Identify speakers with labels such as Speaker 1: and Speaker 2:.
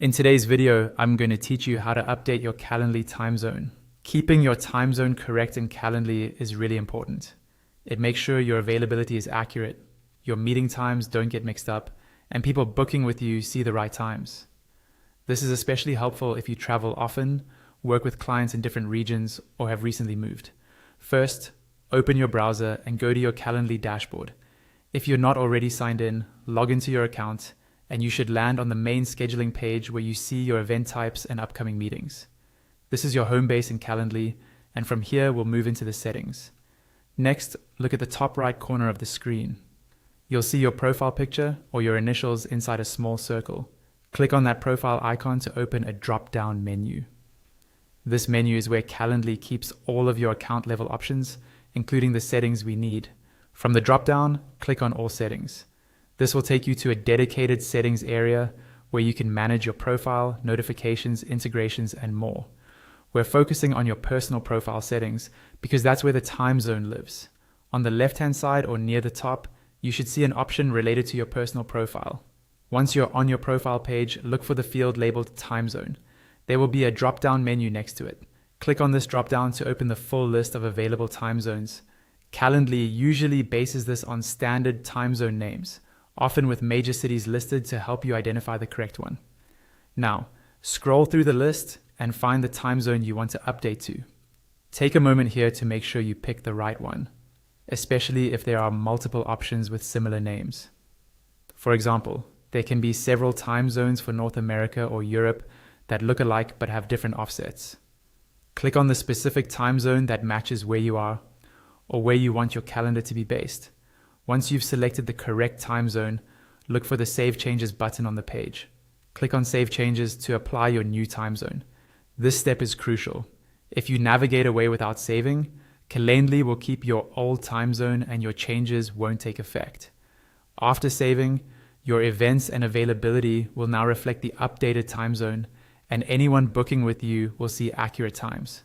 Speaker 1: In today's video, I'm going to teach you how to update your Calendly time zone. Keeping your time zone correct in Calendly is really important. It makes sure your availability is accurate, your meeting times don't get mixed up, and people booking with you see the right times. This is especially helpful if you travel often, work with clients in different regions, or have recently moved. First, open your browser and go to your Calendly dashboard. If you're not already signed in, log into your account, and you should land on the main scheduling page where you see your event types and upcoming meetings. This is your home base in Calendly, and from here we'll move into the settings. Next, look at the top right corner of the screen. You'll see your profile picture or your initials inside a small circle. Click on that profile icon to open a drop-down menu. This menu is where Calendly keeps all of your account level options, including the settings we need. From the drop-down, click on All Settings. This will take you to a dedicated settings area where you can manage your profile, notifications, integrations, and more. We're focusing on your personal profile settings because that's where the time zone lives. On the left-hand side or near the top, you should see an option related to your personal profile. Once you're on your profile page, look for the field labeled Time Zone. There will be a drop-down menu next to it. Click on this drop-down to open the full list of available time zones. Calendly usually bases this on standard time zone names, often with major cities listed to help you identify the correct one. Now, scroll through the list and find the time zone you want to update to. Take a moment here to make sure you pick the right one, especially if there are multiple options with similar names. For example, there can be several time zones for North America or Europe that look alike but have different offsets. Click on the specific time zone that matches where you are or where you want your calendar to be based. Once you've selected the correct time zone, look for the Save Changes button on the page. Click on Save Changes to apply your new time zone. This step is crucial. If you navigate away without saving, Calendly will keep your old time zone and your changes won't take effect. After saving, your events and availability will now reflect the updated time zone, and anyone booking with you will see accurate times.